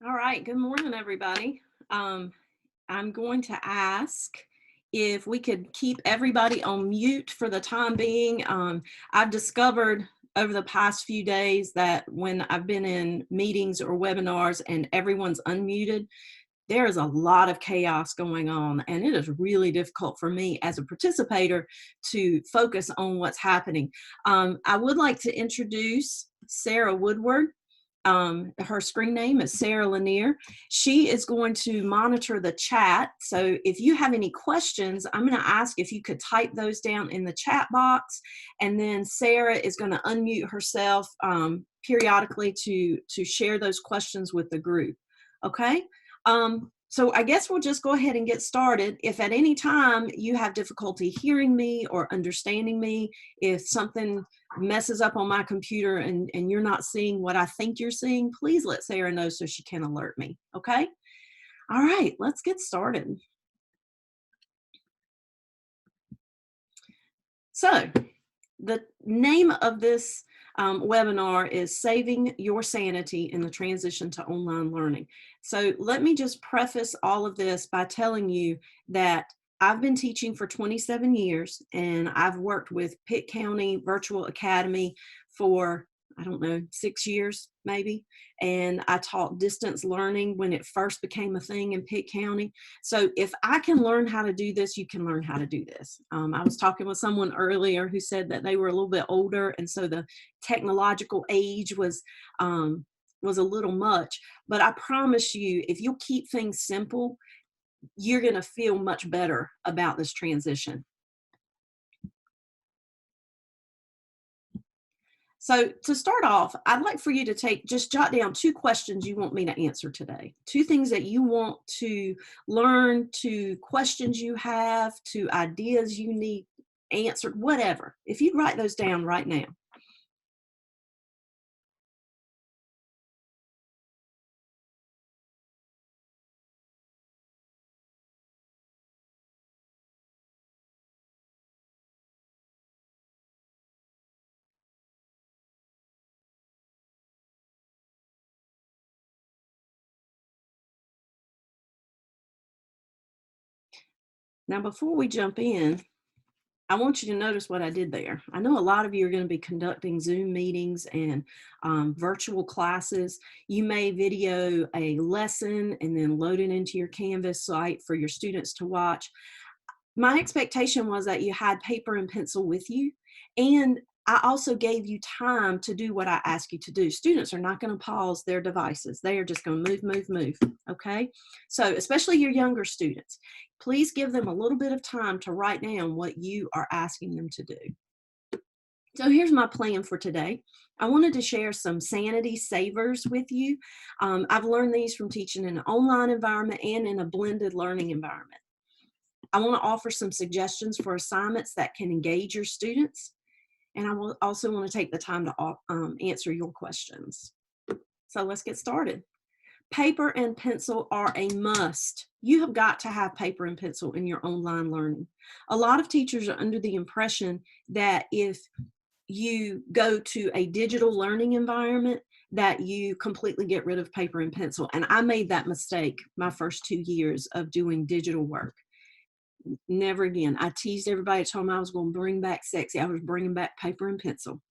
All right, good morning, everybody. Um, I'm going to ask if we could keep everybody on mute for the time being. I've discovered over the past few days that when I've been in meetings or webinars and everyone's unmuted, there is a lot of chaos going on, and it is really difficult for me as a participator to focus on what's happening. I would like to introduce Sarah Woodward. Her screen name is Sarah Lanier. She is going to monitor the chat. So if you have any questions, I'm going to ask if you could type those down in the chat box, and then Sarah is going to unmute herself periodically to share those questions with the group. Okay? So I guess we'll just go ahead and get started. If at any time you have difficulty hearing me or understanding me, if something messes up on my computer and you're not seeing what I think you're seeing, please let Sarah know so she can alert me, okay? All right, let's get started. So the name of this webinar is Saving Your Sanity in the Transition to Online Learning. So let me just preface all of this by telling you that I've been teaching for 27 years, and I've worked with Pitt County Virtual Academy for, I don't know, 6 years maybe. And I taught distance learning when it first became a thing in Pitt County. So if I can learn how to do this, you can learn how to do this. I was talking with someone earlier who said that they were a little bit older, and so the technological age was a little much. But I promise you, if you'll keep things simple, you're going to feel much better about this transition. So to start off, I'd like for you to just jot down 2 questions you want me to answer today. 2 things that you want to learn, 2 questions you have, 2 ideas you need answered, whatever. If you'd write those down right now. Now, before we jump in, I want you to notice what I did there. I know a lot of you are going to be conducting Zoom meetings and virtual classes. You may video a lesson and then load it into your Canvas site for your students to watch. My expectation was that you had paper and pencil with you, and I also gave you time to do what I ask you to do. Students are not going to pause their devices. They are just going to move, move, move, okay? So especially your younger students, please give them a little bit of time to write down what you are asking them to do. So here's my plan for today. I wanted to share some Sanity savers with you. I've learned these from teaching in an online environment and in a blended learning environment. I want to offer some suggestions for assignments that can engage your students. And I will also want to take the time to answer your questions. So let's get started. Paper and pencil are a must. You have got to have paper and pencil in your online learning. A lot of teachers are under the impression that if you go to a digital learning environment, that you completely get rid of paper and pencil. And I made that mistake my first 2 years of doing digital work. Never again. I teased everybody, told them I was going to bring back sexy. I was bringing back paper and pencil.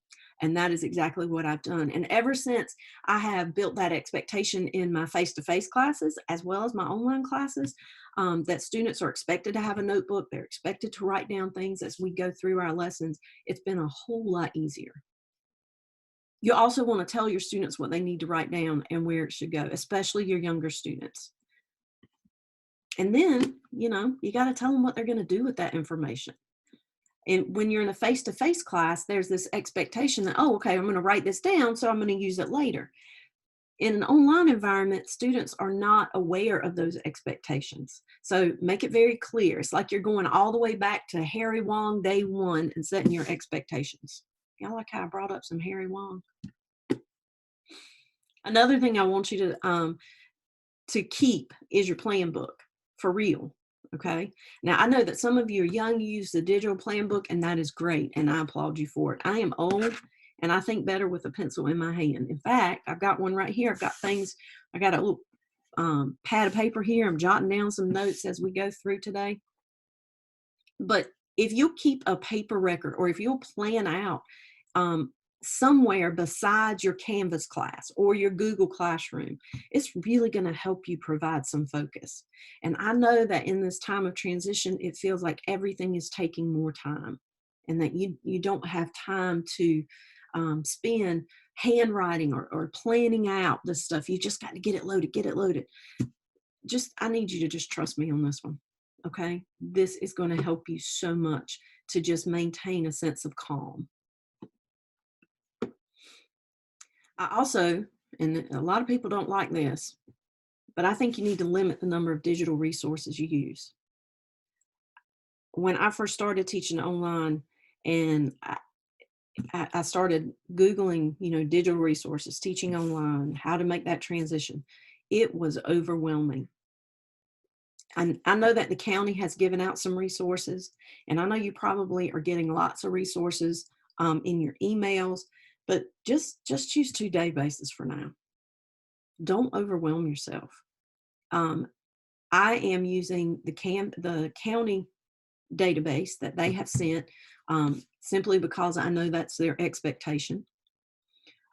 And that is exactly what I've done. And ever since, I have built that expectation in my face-to-face classes as well as my online classes, that students are expected to have a notebook. They're expected to write down things as we go through our lessons. It's been a whole lot easier. You also want to tell your students what they need to write down and where it should go, especially your younger students. And then, you got to tell them what they're going to do with that information. And when you're in a face-to-face class, there's this expectation that, oh, okay, I'm going to write this down, so I'm going to use it later. In an online environment, students are not aware of those expectations. So make it very clear. It's like you're going all the way back to Harry Wong day 1 and setting your expectations. Y'all like how I brought up some Harry Wong? Another thing I want you to keep is your plan book. For real, okay? Now, I know that some of you are young, you use the digital plan book, and that is great, and I applaud you for it. I am old, and I think better with a pencil in my hand. In fact, I've got one right here. I've got things, I got a little pad of paper here. I'm jotting down some notes as we go through today. But if you'll keep a paper record, or if you'll plan out somewhere besides your Canvas class or your Google Classroom, it's really going to help you provide some focus. And I know that in this time of transition, it feels like everything is taking more time, and that you don't have time to spend handwriting or planning out this stuff. You just got to get it loaded, get it loaded. I need you to just trust me on this one. Okay. This is going to help you so much to just maintain a sense of calm. I also, and a lot of people don't like this, but I think you need to limit the number of digital resources you use. When I first started teaching online, and I started Googling, digital resources, teaching online, how to make that transition, it was overwhelming. And I know that the county has given out some resources, and I know you probably are getting lots of resources in your emails, but just choose 2 databases for now. Don't overwhelm yourself. I am using the county database that they have sent, simply because I know that's their expectation.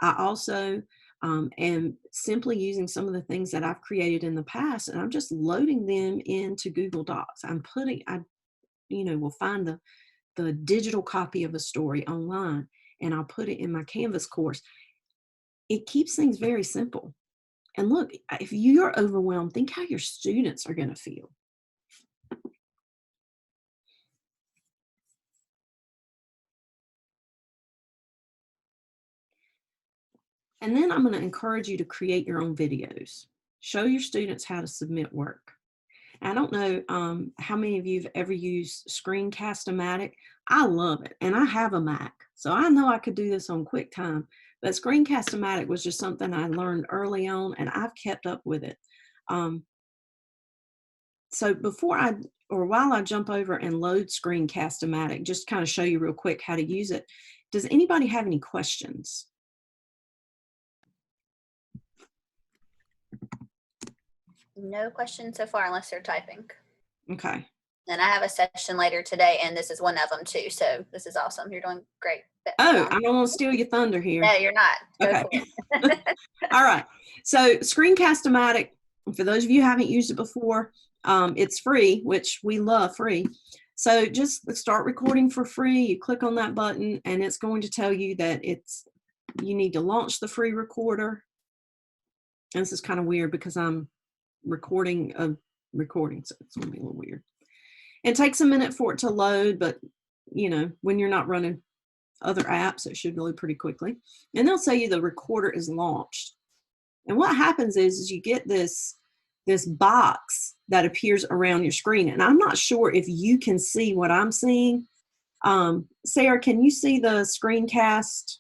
I also am simply using some of the things that I've created in the past, and I'm just loading them into Google Docs. Will find the digital copy of a story online, and I'll put it in my Canvas course. It keeps things very simple. And look, if you're overwhelmed, think how your students are going to feel. And then I'm going to encourage you to create your own videos. Show your students how to submit work. I don't know how many of you have ever used Screencast-O-Matic. I love it, and I have a Mac, so I know I could do this on QuickTime, but Screencast-O-Matic was just something I learned early on, and I've kept up with it. So while I jump over and load Screencast-O-Matic, just kind of show you real quick how to use it, does anybody have any questions? No questions so far unless they're typing. Okay. And I have a session later today, and this is one of them too. So this is awesome. You're doing great. Oh, I don't want to steal your thunder here. No, you're not. Okay. All right. So Screencast-O-Matic, for those of you who haven't used it before, it's free, which we love free. So just start recording for free. You click on that button, and it's going to tell you that you need to launch the free recorder. And this is kind of weird because I'm recording a recording, so it's going to be a little weird. It takes a minute for it to load, but when you're not running other apps, it should load pretty quickly. And they'll tell you the recorder is launched. And what happens is you get this box that appears around your screen. And I'm not sure if you can see what I'm seeing. Sarah, can you see the screencast?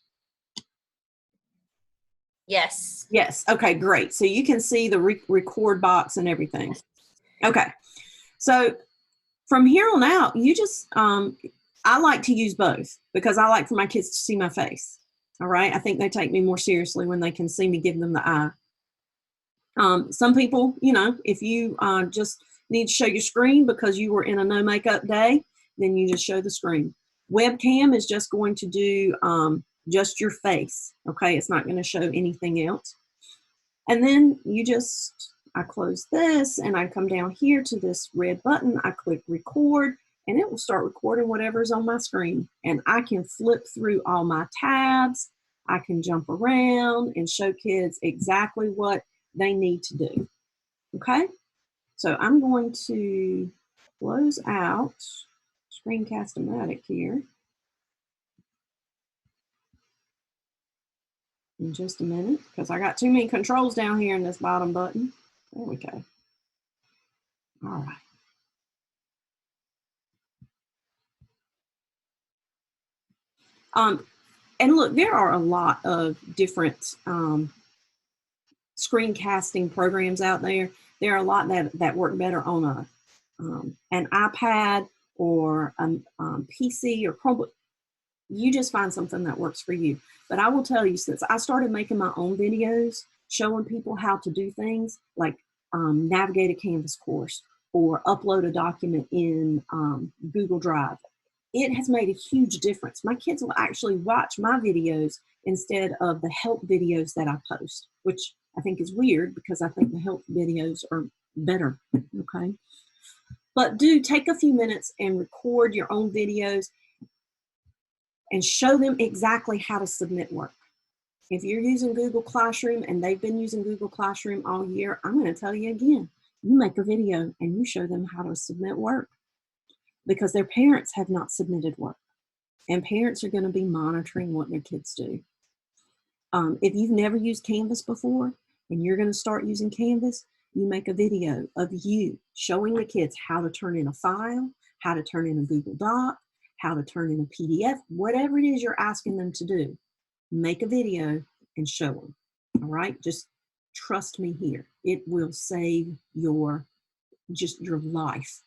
Yes. Yes. Okay, great. So you can see the record box and everything. Okay. So from here on out, you just, I like to use both because I like for my kids to see my face. All right. I think they take me more seriously when they can see me give them the eye. Some people, if you just need to show your screen because you were in a no makeup day, then you just show the screen. Webcam is just going to do just your face. Okay. It's not going to show anything else. And then I close this and I come down here to this red button. I click record and it will start recording whatever's on my screen. And I can flip through all my tabs. I can jump around and show kids exactly what they need to do. Okay. So I'm going to close out Screencast-O-Matic here in just a minute because I got too many controls down here in this bottom button. There we go. All right. And look, there are a lot of different screencasting programs out there. There are a lot that work better on an iPad or a PC or Chromebook. You just find something that works for you. But I will tell you, since I started making my own videos, showing people how to do things, like navigate a Canvas course, or upload a document in Google Drive. It has made a huge difference. My kids will actually watch my videos instead of the help videos that I post, which I think is weird because I think the help videos are better, okay? But do take a few minutes and record your own videos and show them exactly how to submit work. If you're using Google Classroom and they've been using Google Classroom all year, I'm going to tell you again, you make a video and you show them how to submit work, because their parents have not submitted work, and parents are going to be monitoring what their kids do. If you've never used Canvas before and you're going to start using Canvas, you make a video of you showing the kids how to turn in a file, how to turn in a Google Doc, how to turn in a PDF, whatever it is you're asking them to do. Make a video and show them. All right, just trust me here. It will save your life.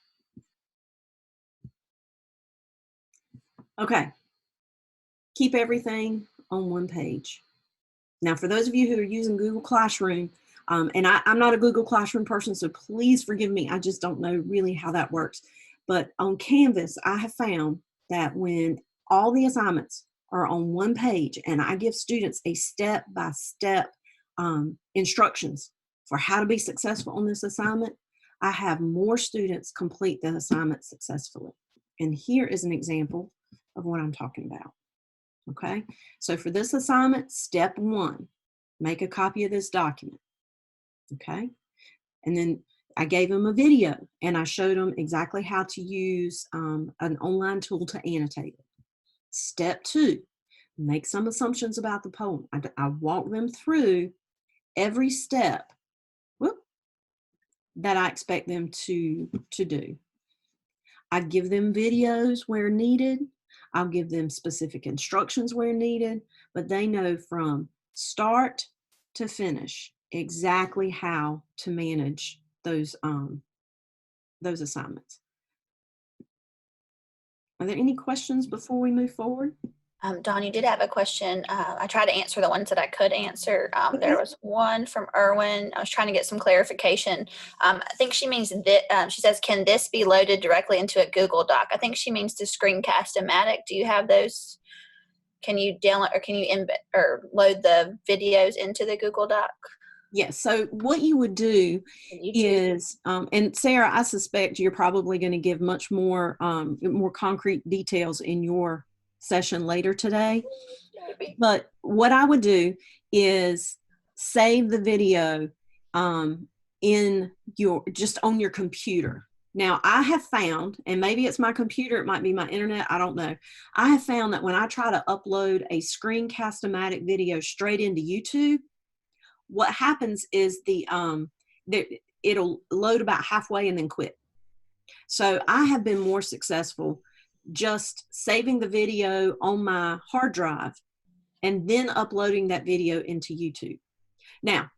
Okay, keep everything on one page. Now, for those of you who are using Google Classroom, and I'm not a Google Classroom person, so please forgive me. I just don't know really how that works. But on Canvas, I have found that when all the assignments are on one page and I give students a step-by-step instructions for how to be successful on this assignment, I have more students complete the assignment successfully. And here is an example of what I'm talking about. Okay, so for this assignment, step 1, make a copy of this document. Okay, and then I gave them a video and I showed them exactly how to use an online tool to annotate it. Step 2, make some assumptions about the poem. I walk them through every step that I expect them to do. I give them videos where needed. I'll give them specific instructions where needed, but they know from start to finish exactly how to manage those assignments. Are there any questions before we move forward? Dawn, you did have a question. I tried to answer the ones that I could answer. There Okay. was one from Erwin. I was trying to get some clarification. I think she means that she says, "Can this be loaded directly into a Google Doc?" I think she means to Screencast-O-Matic. Do you have those? Can you download or can you embed or load the videos into the Google Doc? Yes. So what you would do YouTube. is, and Sarah, I suspect you're probably going to give much more concrete details in your session later today. Maybe. But what I would do is save the video in just on your computer. Now, I have found, and maybe it's my computer, it might be my internet, I don't know. I have found that when I try to upload a Screencast-O-Matic video straight into YouTube, what happens is it'll load about halfway and then quit. So I have been more successful just saving the video on my hard drive and then uploading that video into YouTube. Now,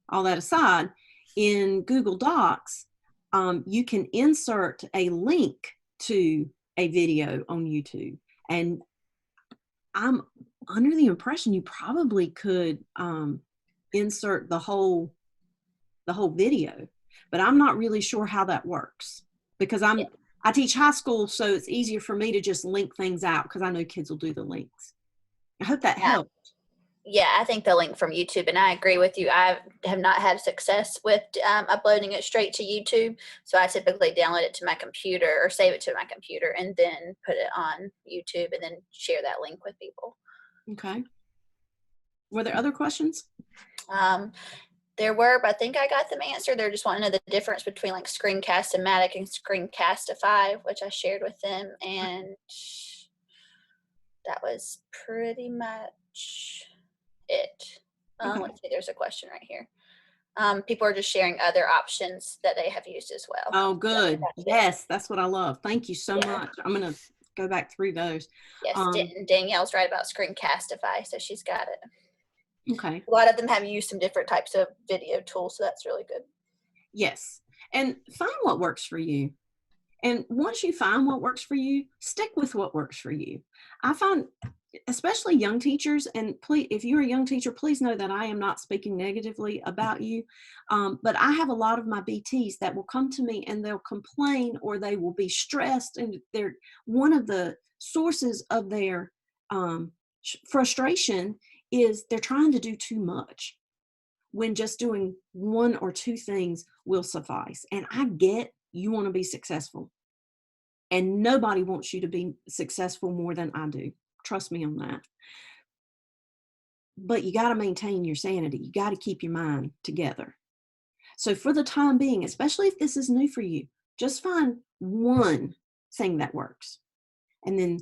all that aside, in Google Docs, you can insert a link to a video on YouTube. And I'm under the impression you probably could insert the whole video, but I'm not really sure how that works because I teach high school, so it's easier for me to just link things out because I know kids will do the links. I hope that Yeah. helps. Yeah, I think the link from YouTube, and I agree with you. I have not had success with uploading it straight to YouTube, so I typically download it to my computer or save it to my computer and then put it on YouTube and then share that link with people. Okay. Were there other questions? There were, but I think I got them answered. They're just wanting to know the difference between like Screencast-O-Matic and Screencastify, which I shared with them, and that was pretty much it. Okay. Let's see, there's a question right here. People are just sharing other options that they have used as well. Oh, So good. that's it. Yes, that's what I love. Thank you so Yeah. much. I'm going to go back through those. Yes, Danielle's right about Screencastify, so she's got it. Okay. A lot of them have used some different types of video tools, so that's really good. Yes. And find what works for you. And once you find what works for you, stick with what works for you. I find especially young teachers, and please, if you're a young teacher, please know that I am not speaking negatively about you. But I have a lot of my BTs that will come to me and they'll complain or they will be stressed, and they're one of the sources of their frustration is they're trying to do too much when just doing one or two things will suffice. And I get you want to be successful, and nobody wants you to be successful more than I do. Trust me on that. But you got to maintain your sanity. You got to keep your mind together. So for the time being, especially if this is new for you, just find one thing that works and then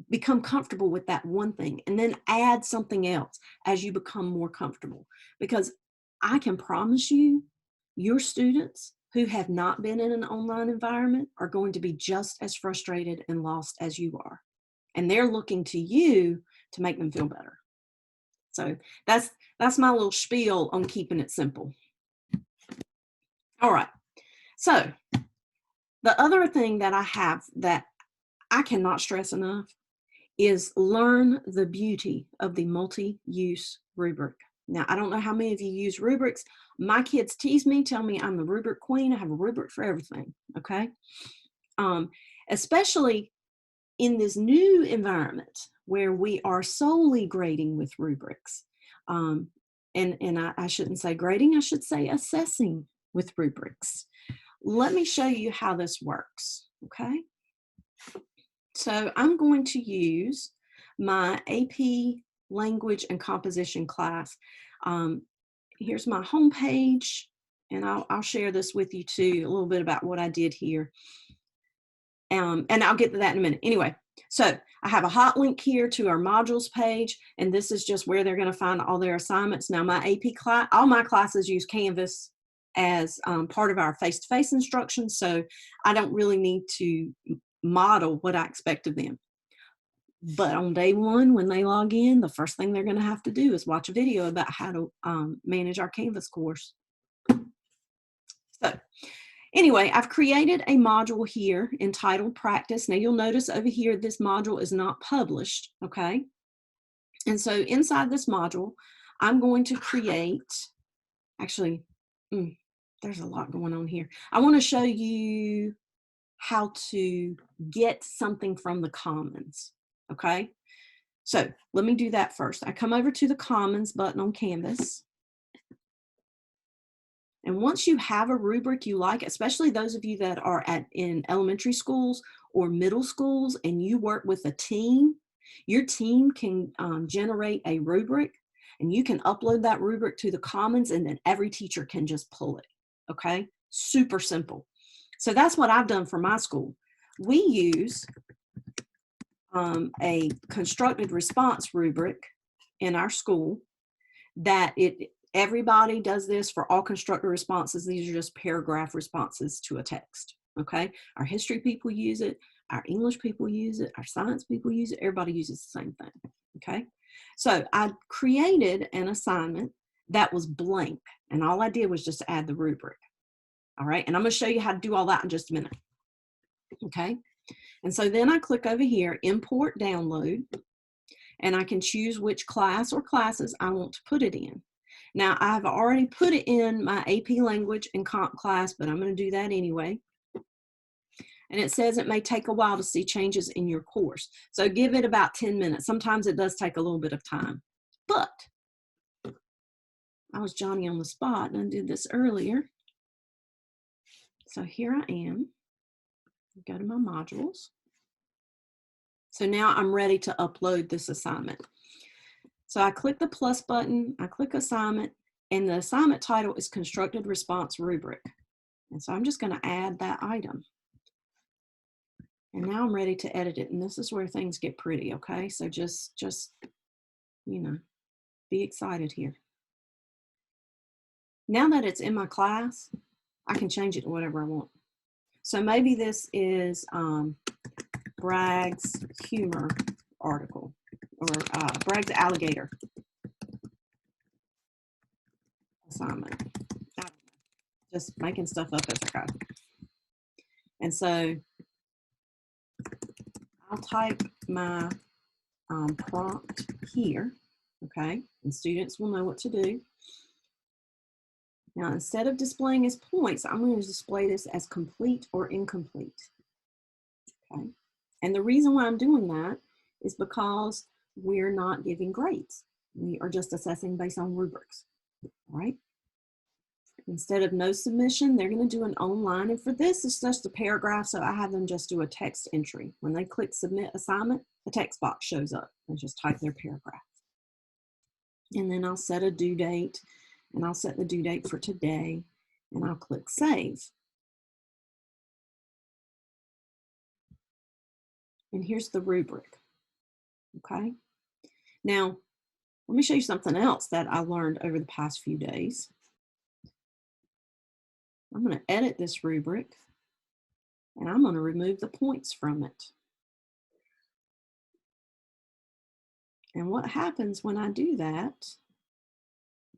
become comfortable with that one thing, and then add something else as you become more comfortable. Because I can promise you, your students who have not been in an online environment are going to be just as frustrated and lost as you are. And they're looking to you to make them feel better. So that's my little spiel on keeping it simple. All right. So the other thing that I have that I cannot stress enough is learn the beauty of the multi-use rubric. Now, I don't know how many of you use rubrics. My kids tease me, tell me I'm the rubric queen. I have a rubric for everything, okay? Especially in this new environment where we are solely grading with rubrics. I shouldn't say grading, I should say assessing with rubrics. Let me show you how this works, okay? So I'm going to use my AP Language and Composition class. Here's my home page, and I'll share this with you too, a little bit about what I did here. And I'll get to that in a minute. Anyway, so I have a hot link here to our modules page, and this is just where they're going to find all their assignments. Now, my AP class, all my classes use Canvas as part of our face-to-face instruction, so I don't really need to model what I expect of them. But on day one, when they log in, the first thing they're going to have to do is watch a video about how to manage our Canvas course. So anyway, I've created a module here entitled Practice. Now you'll notice over here, this module is not published, okay? And so inside this module, I'm going to create, actually, there's a lot going on here. I want to show you how to get something from the Commons, okay? So let me do that first. I come over to the Commons button on Canvas. And once you have a rubric you like, especially those of you that are in elementary schools or middle schools and you work with a team, your team can generate a rubric, and you can upload that rubric to the Commons, and then every teacher can just pull it, okay? Super simple. So that's what I've done for my school. We use a constructed response rubric in our school that everybody does this for all constructed responses. These are just paragraph responses to a text, okay? Our history people use it, our English people use it, our science people use it, everybody uses the same thing, okay? So I created an assignment that was blank, and all I did was just add the rubric, all right? And I'm gonna show you how to do all that in just a minute, okay? And so then I click over here, import download, and I can choose which class or classes I want to put it in. Now, I've already put it in my AP Language and Comp class, but I'm going to do that anyway. And it says it may take a while to see changes in your course. So give it about 10 minutes. Sometimes it does take a little bit of time. But I was Johnny on the spot, and I did this earlier. So here I am. Go to my modules. So now I'm ready to upload this assignment. So I click the plus button, I click assignment, and the assignment title is constructed response rubric. And so I'm just going to add that item. And now I'm ready to edit it. And this is where things get pretty, okay? So just you know, be excited here. Now that it's in my class, I can change it to whatever I want. So maybe this is Bragg's humor article, or Bragg's alligator assignment. Just making stuff up as I go. And so I'll type my prompt here, okay? And students will know what to do. Now, instead of displaying as points, I'm going to display this as complete or incomplete, okay? And the reason why I'm doing that is because we're not giving grades. We are just assessing based on rubrics, all right? Instead of no submission, they're going to do an online. And for this, it's just a paragraph, so I have them just do a text entry. When they click submit assignment, the text box shows up. They just type their paragraph. And then I'll set a due date, and I'll set the due date for today, and I'll click save. And here's the rubric, okay? Now, let me show you something else that I learned over the past few days. I'm going to edit this rubric, and I'm going to remove the points from it. And what happens when I do that,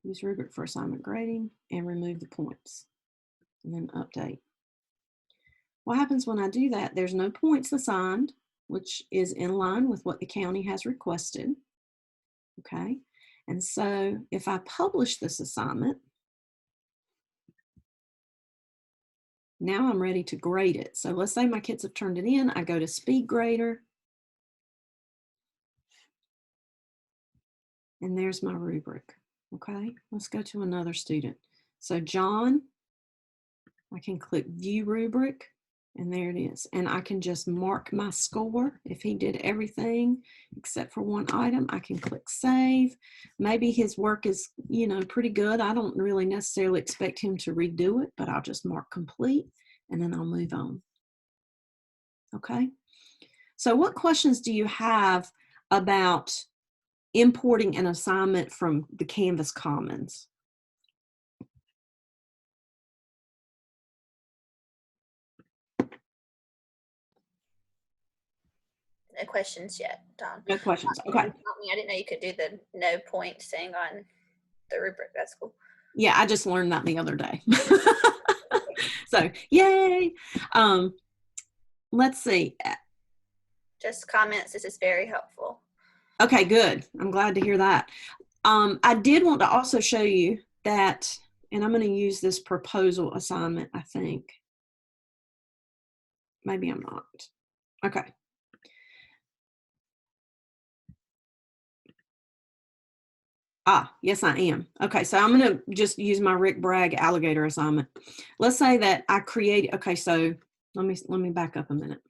use rubric for assignment grading and remove the points, and then update. What happens when I do that, there's no points assigned, which is in line with what the county has requested, okay? And so if I publish this assignment, now I'm ready to grade it. So let's say my kids have turned it in. I go to Speed Grader. And there's my rubric, okay? Let's go to another student. So John, I can click View Rubric, and there it is. And I can just mark my score. If he did everything except for one item, I can click Save. Maybe his work is, you know, pretty good. I don't really necessarily expect him to redo it, but I'll just mark Complete, and then I'll move on, okay? So what questions do you have about importing an assignment from the Canvas Commons? No questions yet, Don. No questions. Okay. I didn't know you could do the no point thing on the rubric. That's cool. Yeah, I just learned that the other day. So, yay. Let's see. Just comments. This is very helpful. Okay, good. I'm glad to hear that. I did want to also show you that, and I'm going to use this proposal assignment, I think. Maybe I'm not. Okay. Yes, I am. Okay, so I'm going to just use my Rick Bragg alligator assignment. Let's say that I create, okay, so let me back up a minute.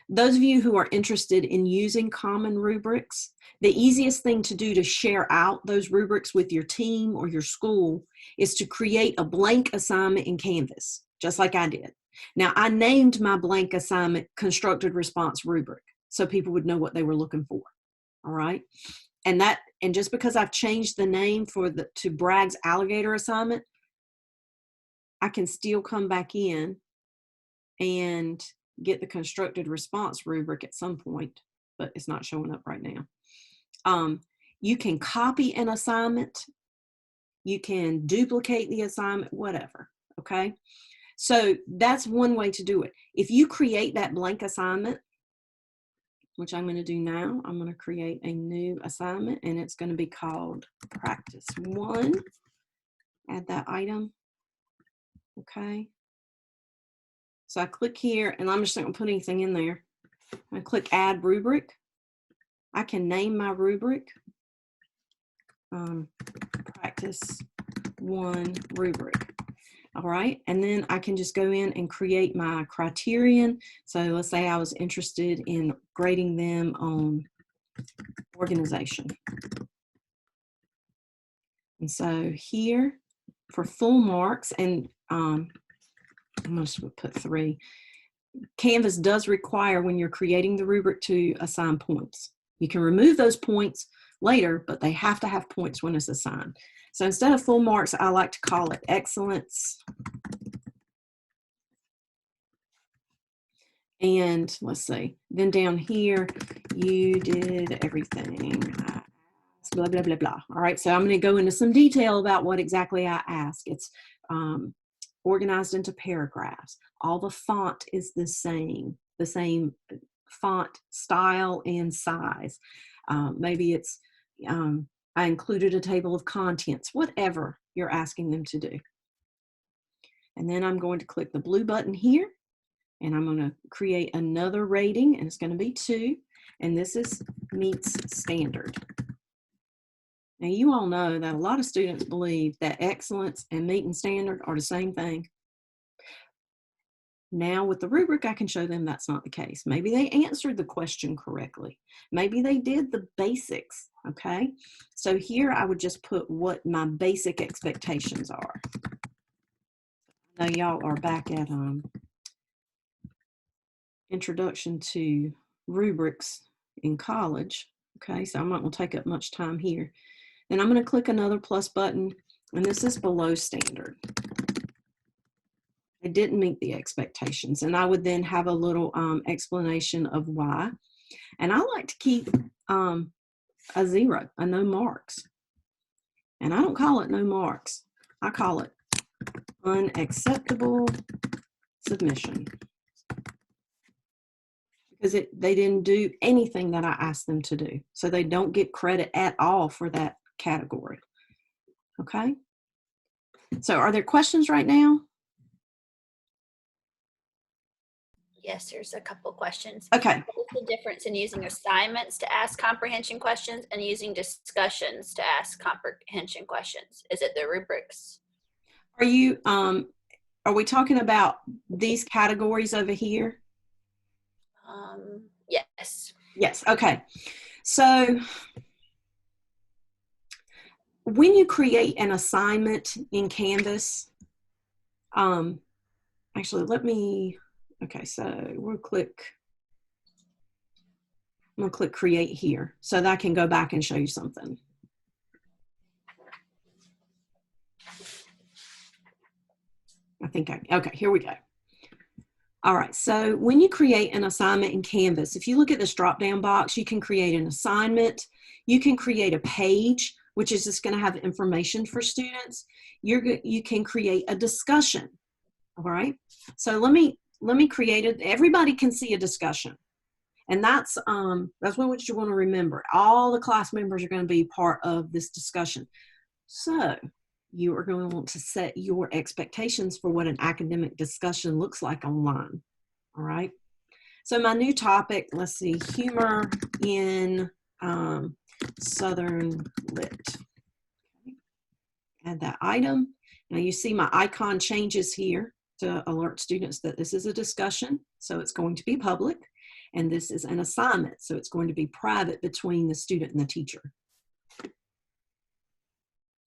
Those of you who are interested in using common rubrics, the easiest thing to do to share out those rubrics with your team or your school is to create a blank assignment in Canvas, just like I did. Now, I named my blank assignment Constructed Response Rubric, so people would know what they were looking for, all right? And just because I've changed the name to Bragg's alligator assignment, I can still come back in and get the constructed response rubric at some point, but it's not showing up right now. You can copy an assignment, you can duplicate the assignment, whatever, okay? So that's one way to do it. If you create that blank assignment, which I'm going to do now, I'm going to create a new assignment, and it's going to be called Practice 1. Add that item, okay? So I click here, and I'm just not going to put anything in there. I click Add Rubric. I can name my rubric Practice 1 Rubric. All right, and then I can just go in and create my criterion. So let's say I was interested in grading them on organization. And so here for full marks, and I'm going to put 3. Canvas does require when you're creating the rubric to assign points. You can remove those points later, but they have to have points when it's assigned. So instead of full marks, I like to call it excellence. And let's see, then down here, you did everything. Blah, blah, blah, blah. All right, so I'm going to go into some detail about what exactly I ask. It's organized into paragraphs. All the font is the same font style and size. Maybe it's, I included a table of contents, whatever you're asking them to do. And then I'm going to click the blue button here, and I'm going to create another rating, and it's going to be 2. And this is meets standard. Now, you all know that a lot of students believe that excellence and meeting standard are the same thing. Now, with the rubric, I can show them that's not the case. Maybe they answered the question correctly. Maybe they did the basics, okay? So here I would just put what my basic expectations are. Now, y'all are back at Introduction to Rubrics in college, okay? So I'm not going to take up much time here. Then I'm going to click another plus button, and this is below standard. It didn't meet the expectations, and I would then have a little explanation of why. And I like to keep a 0, a no marks. And I don't call it no marks. I call it unacceptable submission, because they didn't do anything that I asked them to do. So they don't get credit at all for that category. Okay? So are there questions right now? Yes, there's a couple questions. Okay. What is the difference in using assignments to ask comprehension questions and using discussions to ask comprehension questions? Is it the rubrics? Are we talking about these categories over here? Yes. Yes, okay. So when you create an assignment in Canvas, actually okay, so I'm going to click create here so that I can go back and show you something. Okay, here we go. All right, so when you create an assignment in Canvas, if you look at this drop-down box, you can create an assignment, you can create a page, which is just going to have information for students. You can create a discussion, all right? So let me create it. Everybody can see a discussion. And that's what you want to remember. All the class members are going to be part of this discussion. So you are going to want to set your expectations for what an academic discussion looks like online. All right. So my new topic, let's see, humor in Southern Lit. Okay. Add that item. Now you see my icon changes here to alert students that this is a discussion. So it's going to be public. And this is an assignment. So it's going to be private between the student and the teacher.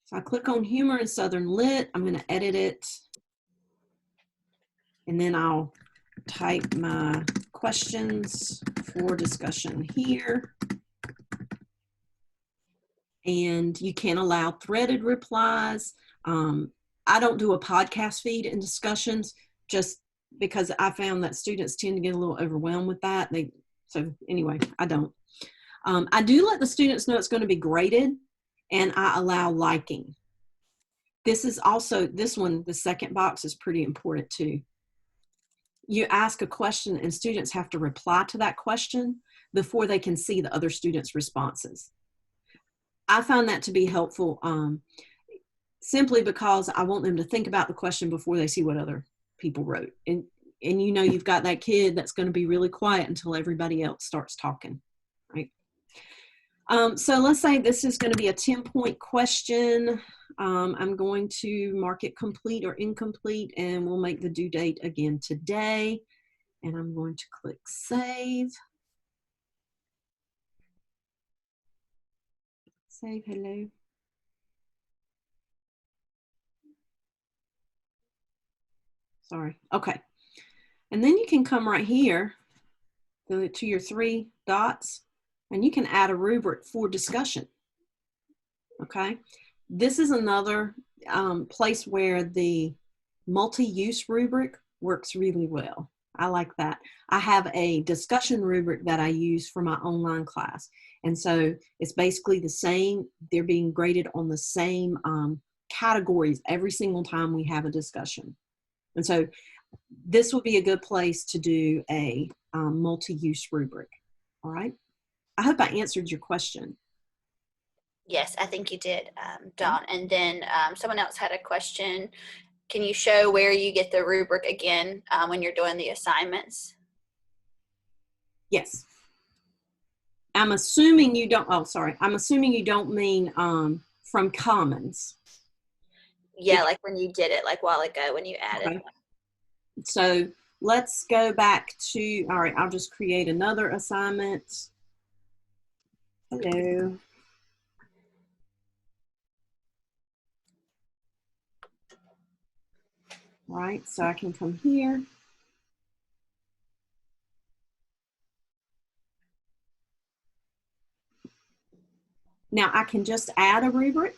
So I click on Humor in Southern Lit. I'm going to edit it. And then I'll type my questions for discussion here. And you can allow threaded replies. I don't do a podcast feed in discussions just because I found that students tend to get a little overwhelmed with that. So anyway, I don't. I do let the students know it's going to be graded, and I allow liking. This is also, the second box is pretty important too. You ask a question and students have to reply to that question before they can see the other students' responses. I find that to be helpful simply because I want them to think about the question before they see what other people wrote. And you know you've got that kid that's going to be really quiet until everybody else starts talking, right? So let's say this is going to be a 10-point question. I'm going to mark it complete or incomplete, and we'll make the due date again today. And I'm going to click save. Save, hello. Sorry, okay. And then you can come right here to your 3 dots, and you can add a rubric for discussion, okay? This is another place where the multi-use rubric works really well. I like that. I have a discussion rubric that I use for my online class. And so it's basically the same. They're being graded on the same categories every single time we have a discussion. And so this would be a good place to do a multi-use rubric. All right. I hope I answered your question. Yes, I think you did, Dawn. And then someone else had a question. Can you show where you get the rubric again when you're doing the assignments? Yes. I'm assuming you don't, oh, sorry. I'm assuming you don't mean from Commons. Yeah, like when you did it, like a while ago when you added. Okay. So let's go back to, all right, I'll just create another assignment. Hello. All right, so I can come here. Now I can just add a rubric,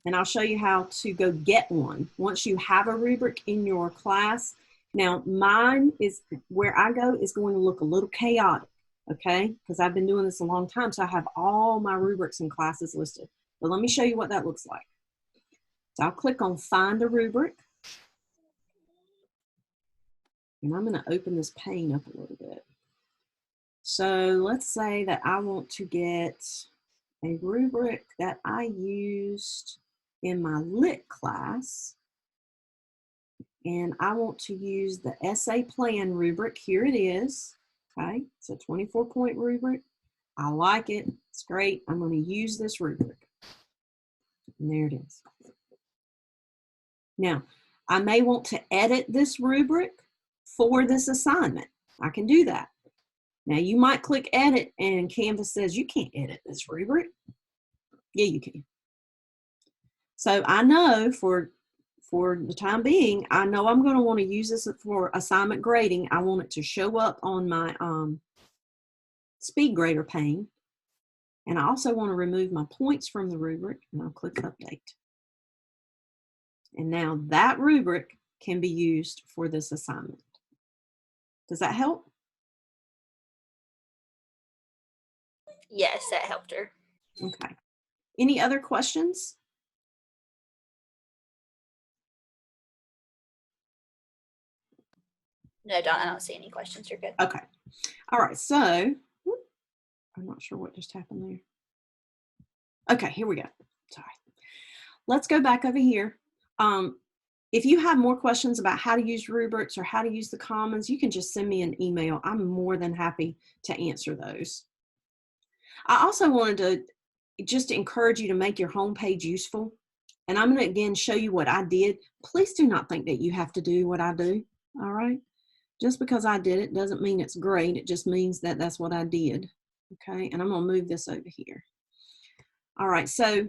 and I'll show you how to go get one. Once you have a rubric in your class, now mine is, where I go is going to look a little chaotic, okay? Because I've been doing this a long time, so I have all my rubrics and classes listed. But let me show you what that looks like. So I'll click on Find a Rubric. And I'm going to open this pane up a little bit. So let's say that I want to get a rubric that I used in my lit class. And I want to use the essay plan rubric. Here it is. Okay, it's a 24-point rubric. I like it. It's great. I'm going to use this rubric. And there it is. Now, I may want to edit this rubric for this assignment. I can do that. Now, you might click edit and Canvas says you can't edit this rubric. Yeah, you can. So I know for the time being, I know I'm going to want to use this for assignment grading. I want it to show up on my speed grader pane. And I also want to remove my points from the rubric, and I'll click update. And now that rubric can be used for this assignment. Does that help? Yes, that helped her. Okay. Any other questions? No, Dawn, I don't see any questions. You're good. Okay. All right. So I'm not sure what just happened there. Okay, here we go. Sorry. Let's go back over here. If you have more questions about how to use rubrics or how to use the Commons, you can just send me an email. I'm more than happy to answer those. I also wanted to just encourage you to make your homepage useful. And I'm going to again show you what I did. Please do not think that you have to do what I do. All right. Just because I did it doesn't mean it's great. It just means that that's what I did. Okay. And I'm going to move this over here. All right. So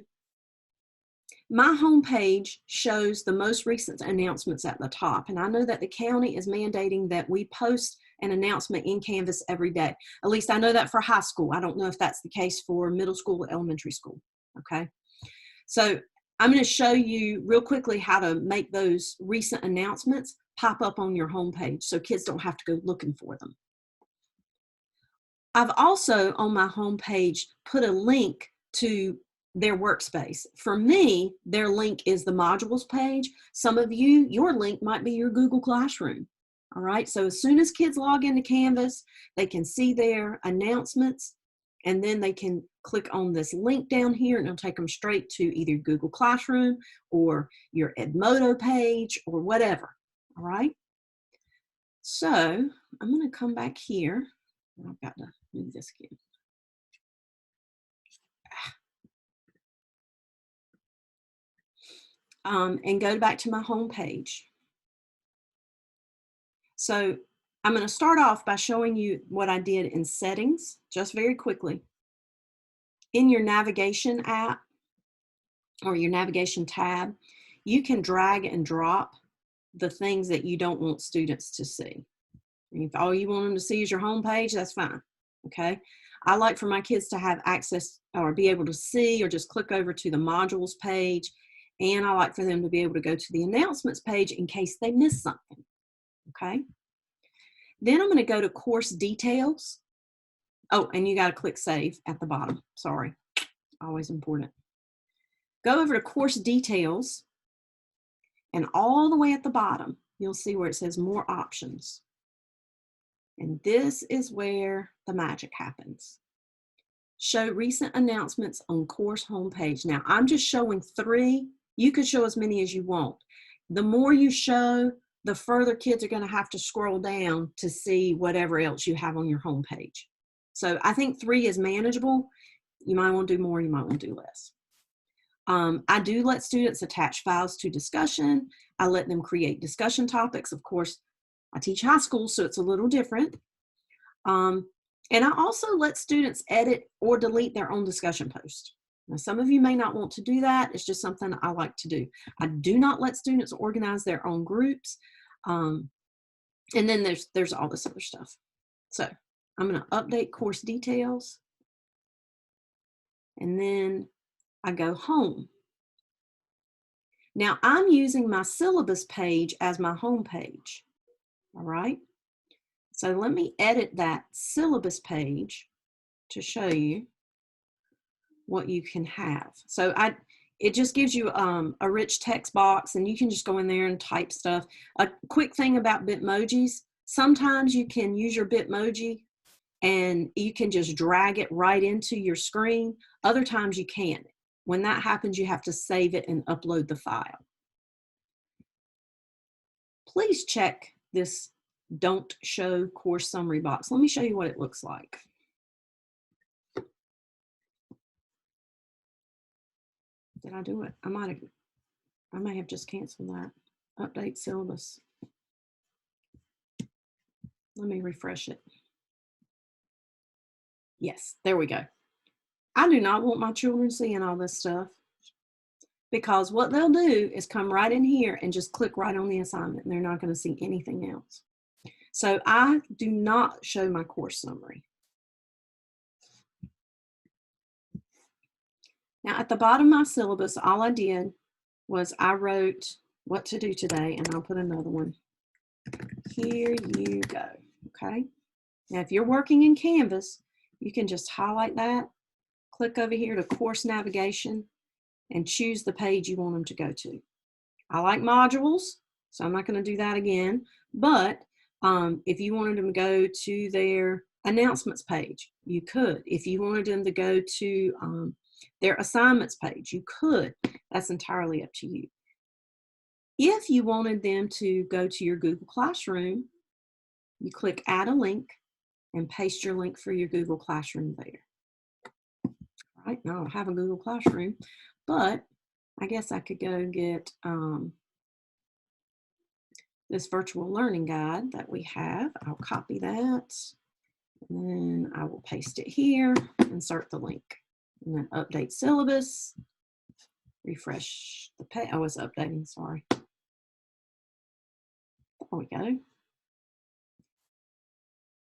my homepage shows the most recent announcements at the top. And I know that the county is mandating that we post an announcement in Canvas every day. At least I know that for high school. I don't know if that's the case for middle school or elementary school. Okay. So I'm going to show you real quickly how to make those recent announcements pop up on your homepage so kids don't have to go looking for them. I've also on my homepage put a link to their workspace. For me, their link is the modules page. Some of you, your link might be your Google Classroom. All right, so as soon as kids log into Canvas, they can see their announcements, and then they can click on this link down here and it'll take them straight to either Google Classroom or your Edmodo page or whatever. All right, so I'm going to come back here. I've got to move this again. And go back to my home page. So I'm going to start off by showing you what I did in settings, just very quickly. In your navigation app or your navigation tab, you can drag and drop the things that you don't want students to see. And if all you want them to see is your home page, that's fine. Okay. I like for my kids to have access or be able to see or just click over to the modules page. And I like for them to be able to go to the announcements page in case they miss something. Okay. Then I'm going to go to course details. Oh, and you got to click save at the bottom. Sorry. Always important. Go over to course details. And all the way at the bottom, you'll see where it says more options. And this is where the magic happens. Show recent announcements on course homepage. Now, I'm just showing 3. You could show as many as you want. The more you show, the further kids are going to have to scroll down to see whatever else you have on your homepage. So I think 3 is manageable. You might want to do more, you might want to do less. I do let students attach files to discussion. I let them create discussion topics. Of course, I teach high school, so it's a little different. And I also let students edit or delete their own discussion post. Now, some of you may not want to do that. It's just something I like to do. I do not let students organize their own groups. And then there's all this other stuff. So I'm going to update course details. And then I go home. Now I'm using my syllabus page as my home page. All right. So let me edit that syllabus page to show you what you can have. So it just gives you a rich text box, and you can just go in there and type stuff. A quick thing about Bitmojis, sometimes you can use your Bitmoji and you can just drag it right into your screen. Other times you can't. When that happens, you have to save it and upload the file. Please check this don't show course summary box. Let me show you what it looks like. Did I do it? I may have just canceled that. Update syllabus. Let me refresh it. Yes, there we go. I do not want my children seeing all this stuff, because what they'll do is come right in here and just click right on the assignment, and they're not going to see anything else. So I do not show my course summary. Now at the bottom of my syllabus, all I did was I wrote what to do today, and I'll put another one. Here you go, okay? Now if you're working in Canvas, you can just highlight that, click over here to course navigation, and choose the page you want them to go to. I like modules, so I'm not going to do that again, but if you wanted them to go to their announcements page, you could. If you wanted them to go to their assignments page, you could. That's entirely up to you. If you wanted them to go to your Google Classroom, you click add a link and paste your link for your Google Classroom there. All right, now I don't have a Google Classroom, but I guess I could go get this virtual learning guide that we have. I'll copy that, and then I will paste it here, insert the link, and then update syllabus, refresh the page. Oh, it's updating, sorry. There we go.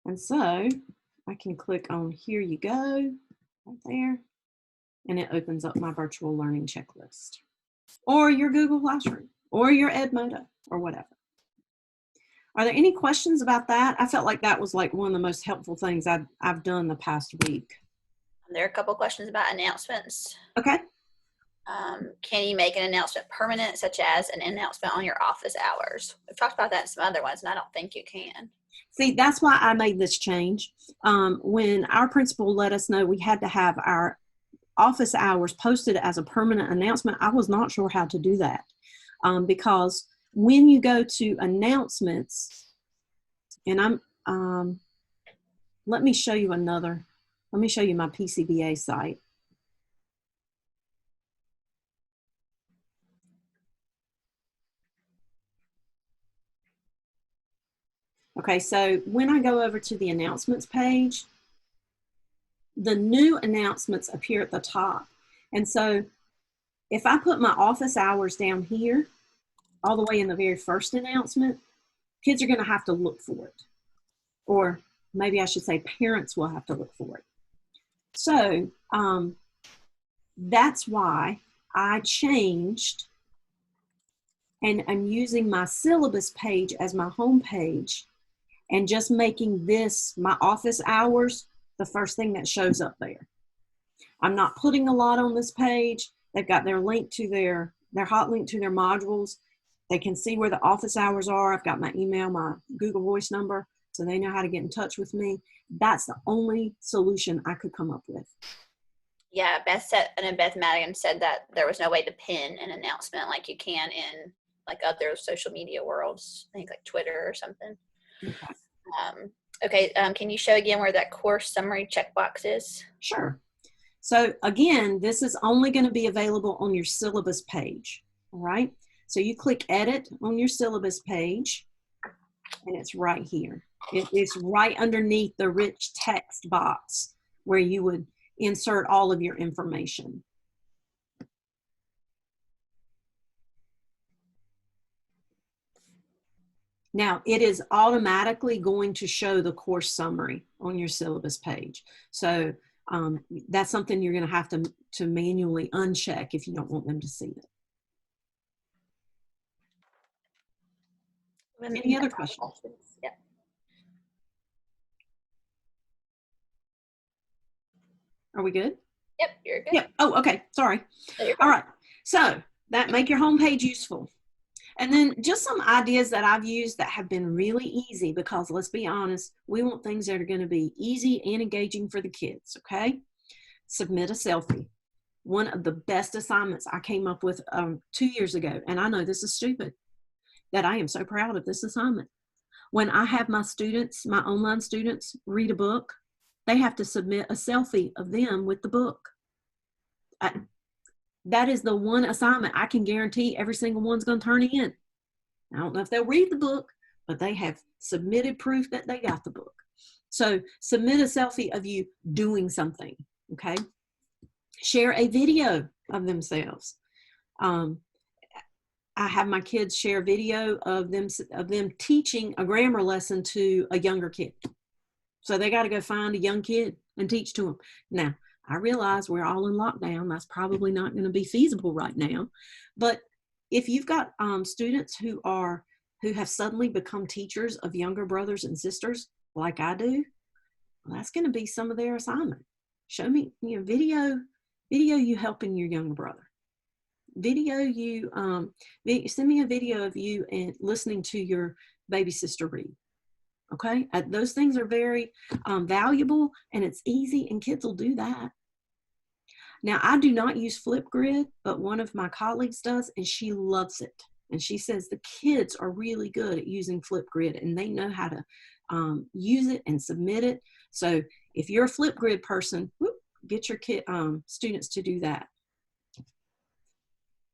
And so I can click on here you go, right there, and it opens up my virtual learning checklist, or your Google Classroom, or your Edmodo, or whatever. Are there any questions about that? I felt like that was like one of the most helpful things I've done the past week. There are a couple questions about announcements. Okay. Can you make an announcement permanent, such as an announcement on your office hours? We've talked about that in some other ones, and I don't think you can. See, that's why I made this change. When our principal let us know we had to have our office hours posted as a permanent announcement, I was not sure how to do that, because when you go to announcements, and let me show you my PCBA site. Okay, so when I go over to the announcements page, the new announcements appear at the top. And so if I put my office hours down here, all the way in the very first announcement, kids are going to have to look for it. Or maybe I should say parents will have to look for it. So that's why I changed, and I'm using my syllabus page as my home page, and just making this my office hours the first thing that shows up there. I'm not putting a lot on this page. They've got their link to their hot link to their modules. They can see where the office hours are. I've got my email, my Google Voice number, so they know how to get in touch with me. That's the only solution I could come up with. Yeah, Beth said, and then Beth Madigan said that there was no way to pin an announcement like you can in like other social media worlds. I think like Twitter or something. Okay. Can you show again where that course summary checkbox is? Sure. So again, this is only going to be available on your syllabus page. All right. So you click edit on your syllabus page, and it's right here. It's right underneath the rich text box where you would insert all of your information. Now, it is automatically going to show the course summary on your syllabus page. So that's something you're going to have to manually uncheck if you don't want them to see it. Any other questions? Yeah. Are we good? Yep, you're good. Yep. Oh, okay. Sorry. No, all right. So that make your homepage useful. And then just some ideas that I've used that have been really easy, because let's be honest, we want things that are going to be easy and engaging for the kids, okay? Submit a selfie. One of the best assignments I came up with 2 years ago, and I know this is stupid, that I am so proud of this assignment. When I have my students, my online students, read a book, they have to submit a selfie of them with the book. That is the one assignment I can guarantee every single one's going to turn in. I don't know if they'll read the book, but they have submitted proof that they got the book. So submit a selfie of you doing something, okay? Share a video of themselves. I have my kids share video of them teaching a grammar lesson to a younger kid. So they got to go find a young kid and teach to them. Now, I realize we're all in lockdown. That's probably not going to be feasible right now. But if you've got students who have suddenly become teachers of younger brothers and sisters, like I do, well, that's going to be some of their assignment. Show me, video you helping your younger brother. Video you, send me a video of you and listening to your baby sister read. Okay, those things are very valuable, and it's easy, and kids will do that. Now, I do not use Flipgrid, but one of my colleagues does, and she loves it. And she says the kids are really good at using Flipgrid, and they know how to use it and submit it. So if you're a Flipgrid person, get your students to do that.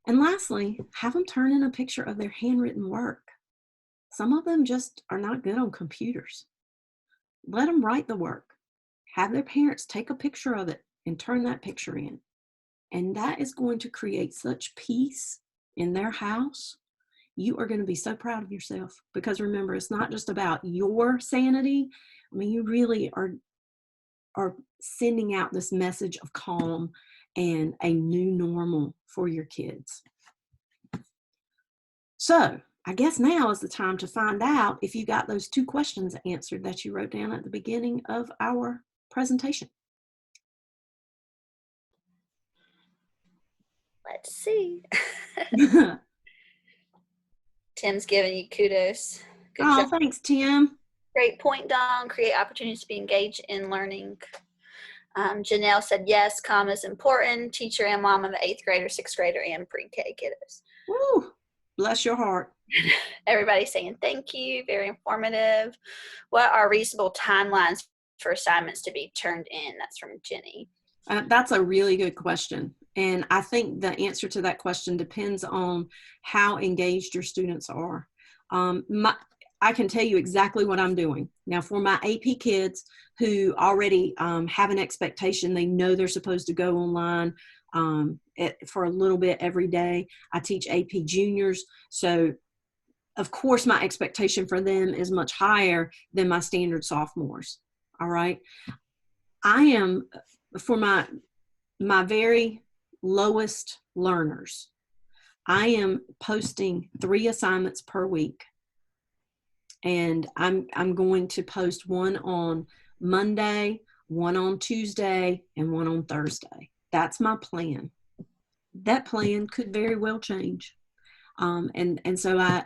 And lastly, have them turn in a picture of their handwritten work. Some of them just are not good on computers. Let them write the work. Have their parents take a picture of it and turn that picture in. And that is going to create such peace in their house. You are going to be so proud of yourself, because remember, it's not just about your sanity. I mean, you really are sending out this message of calm and a new normal for your kids. So I guess now is the time to find out if you got those 2 questions answered that you wrote down at the beginning of our presentation. Let's see. Tim's giving you kudos. Good job. Thanks, Tim. Great point, Dawn. Create opportunities to be engaged in learning. Janelle said, yes, calm is important. Teacher and mom of an 8th grader, 6th grader, and pre-K kiddos. Woo, bless your heart. Everybody's saying thank you. Very informative. What are reasonable timelines for assignments to be turned in? That's from Jenny. That's a really good question. And I think the answer to that question depends on how engaged your students are. I can tell you exactly what I'm doing. Now, for my AP kids who already have an expectation, they know they're supposed to go online for a little bit every day. I teach AP juniors. So, of course, my expectation for them is much higher than my standard sophomores. All right. I am, for my very lowest learners, I am posting 3 assignments per week. And I'm going to post one on Monday, one on Tuesday, and one on Thursday. That's my plan. That plan could very well change. And so I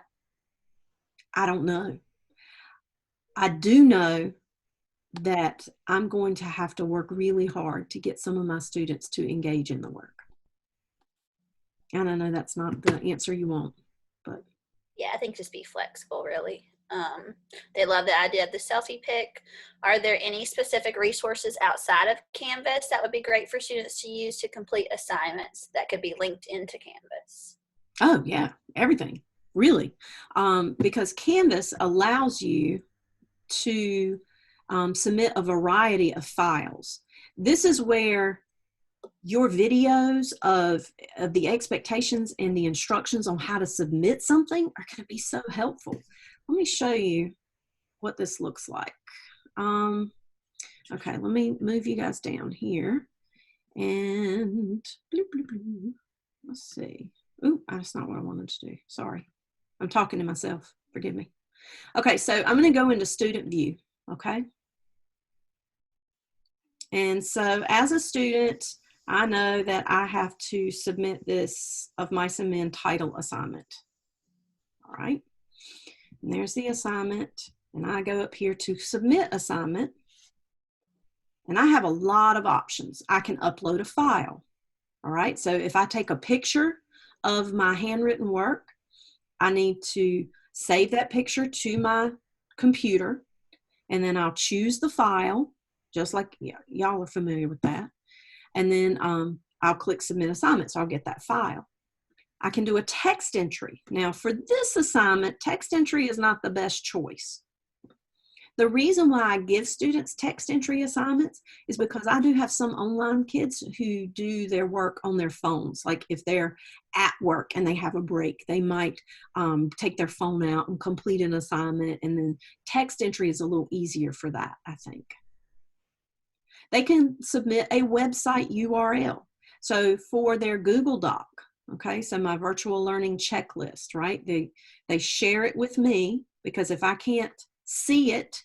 don't know. I do know that I'm going to have to work really hard to get some of my students to engage in the work. And I know that's not the answer you want, but Yeah, I think just be flexible, really. They love the idea of the selfie pick. Are there any specific resources outside of Canvas that would be great for students to use to complete assignments that could be linked into Canvas? oh yeah, everything really, because Canvas allows you to submit a variety of files. This is where your videos of the expectations and the instructions on how to submit something are going to be so helpful. Let me show you what this looks like. Okay, let me move you guys down here. And let's see. Ooh, that's not what I wanted to do. Sorry. I'm talking to myself. Forgive me. Okay, so I'm going to go into student view. Okay. And so as a student, I know that I have to submit this of mice and men title assignment. All right. And there's the assignment. And I go up here to submit assignment. And I have a lot of options. I can upload a file. All right. So if I take a picture of my handwritten work, I need to save that picture to my computer. And then I'll choose the file, just like y'all are familiar with that. And then I'll click submit assignment, so I'll get that file. I can do a text entry. Now for this assignment, text entry is not the best choice. The reason why I give students text entry assignments is because I do have some online kids who do their work on their phones. Like if they're at work and they have a break, they might take their phone out and complete an assignment, and then text entry is a little easier for that, I think. They can submit a website URL. So for their Google Doc, okay, so my virtual learning checklist, right? They share it with me, because if I can't see it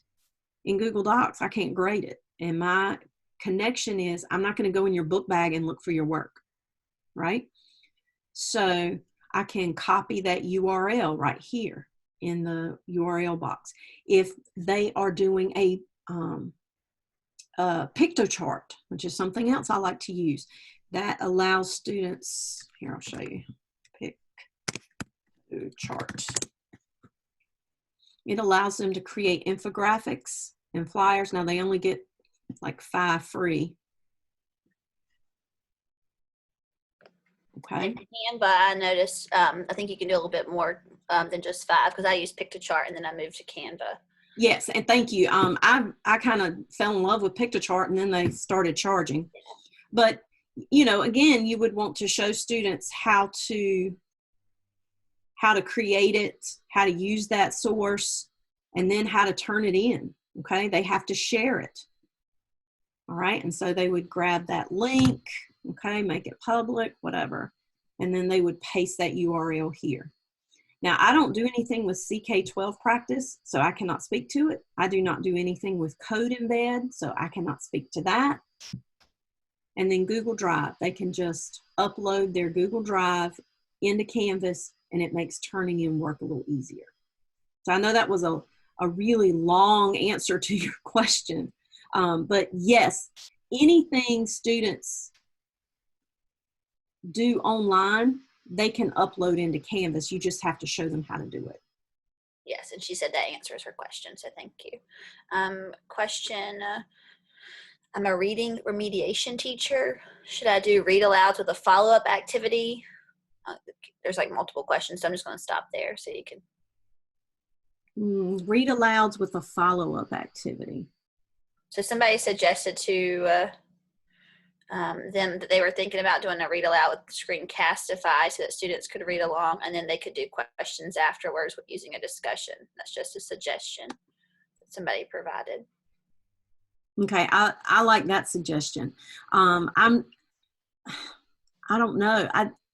in Google Docs, I can't grade it. And my connection is, I'm not going to go in your book bag and look for your work, right? So I can copy that URL right here in the URL box. If they are doing a PictoChart, which is something else I like to use, that allows students, here I'll show you, PictoChart. It allows them to create infographics and flyers. Now they only get like 5 free. Okay. In Canva, I noticed, I think you can do a little bit more than just 5, because I use PictoChart and then I moved to Canva. Yes, and thank you. I kind of fell in love with PictoChart, and then they started charging. But you know, again, you would want to show students how to create it, how to use that source, and then how to turn it in. Okay, they have to share it. All right, and so they would grab that link, okay, make it public, whatever, and then they would paste that URL here. Now, I don't do anything with CK12 practice, so I cannot speak to it. I do not do anything with code embed, so I cannot speak to that. And then Google Drive, they can just upload their Google Drive into Canvas, and it makes turning in work a little easier. So I know that was a really long answer to your question, but yes, anything students do online, they can upload into Canvas. You just have to show them how to do it. Yes, and she said that answers her question, so thank you. Question, I'm a reading remediation teacher. Should I do read alouds with a follow-up activity? There's like multiple questions, so I'm just going to stop there so you can. Read alouds with a follow-up activity. So somebody suggested to them that they were thinking about doing a read aloud with Screencastify so that students could read along, and then they could do questions afterwards with using a discussion. That's just a suggestion that somebody provided. Okay, I like that suggestion. I don't know.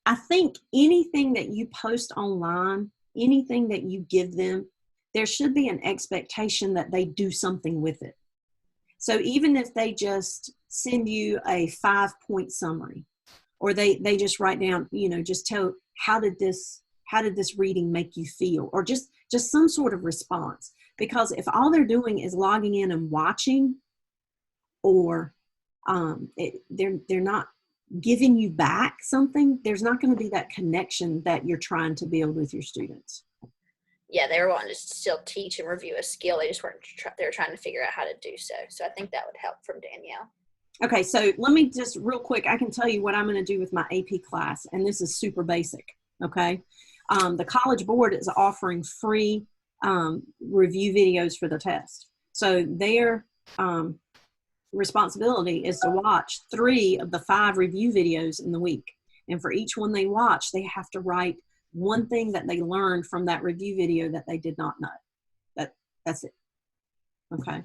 I think anything that you post online, anything that you give them, there should be an expectation that they do something with it. So even if they just send you a 5-point summary, or they just write down, you know, just tell, how did this how did this reading make you feel? Or just some sort of response. Because if all they're doing is logging in and watching, or they're not giving you back something, there's not going to be that connection that you're trying to build with your students. Yeah, they were wanting to still teach and review a skill. They just weren't, they were trying to figure out how to do so. So I think that would help from Danielle. Okay, so let me just real quick, I can tell you what I'm going to do with my AP class, and this is super basic, okay? The College Board is offering free review videos for the test. So their responsibility is to watch 3 of the 5 review videos in the week. And for each one they watch, they have to write one thing that they learned from that review video that they did not know. That's it. Okay.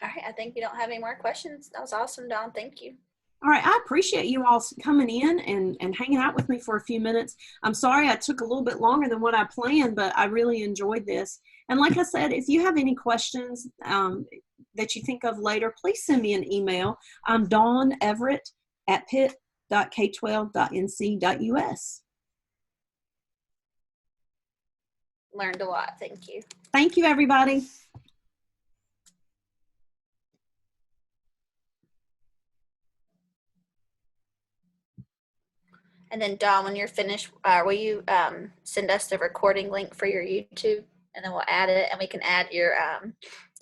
All right, I think we don't have any more questions. That was awesome, Dawn. Thank you. All right, I appreciate you all coming in and hanging out with me for a few minutes. I'm sorry I took a little bit longer than what I planned, but I really enjoyed this. And like I said, if you have any questions that you think of later, please send me an email. I'm Dawn Everett at pitt.k12.nc.us. Learned a lot. Thank you. Thank you, everybody. And then Dawn, when you're finished, will you send us the recording link for your YouTube, and then we'll add it, and we can add your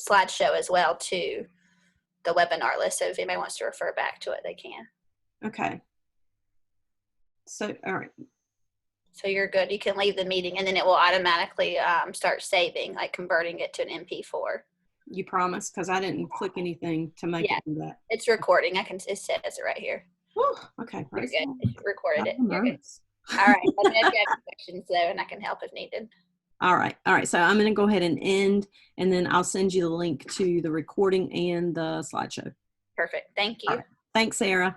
slideshow as well to the webinar list. So if anybody wants to refer back to it, they can. Okay. So, all right. So you're good. You can leave the meeting, and then it will automatically start saving, like converting it to an MP4. You promise? Because I didn't click anything to make it do that. It's recording. It says it right here. Whew, okay. You're good. It recorded it. You're good. All right. Let me know if you have questions, though, and I can help if needed. All right. All right. So I'm going to go ahead and end, and then I'll send you the link to the recording and the slideshow. Perfect. Thank you. Right. Thanks, Sarah.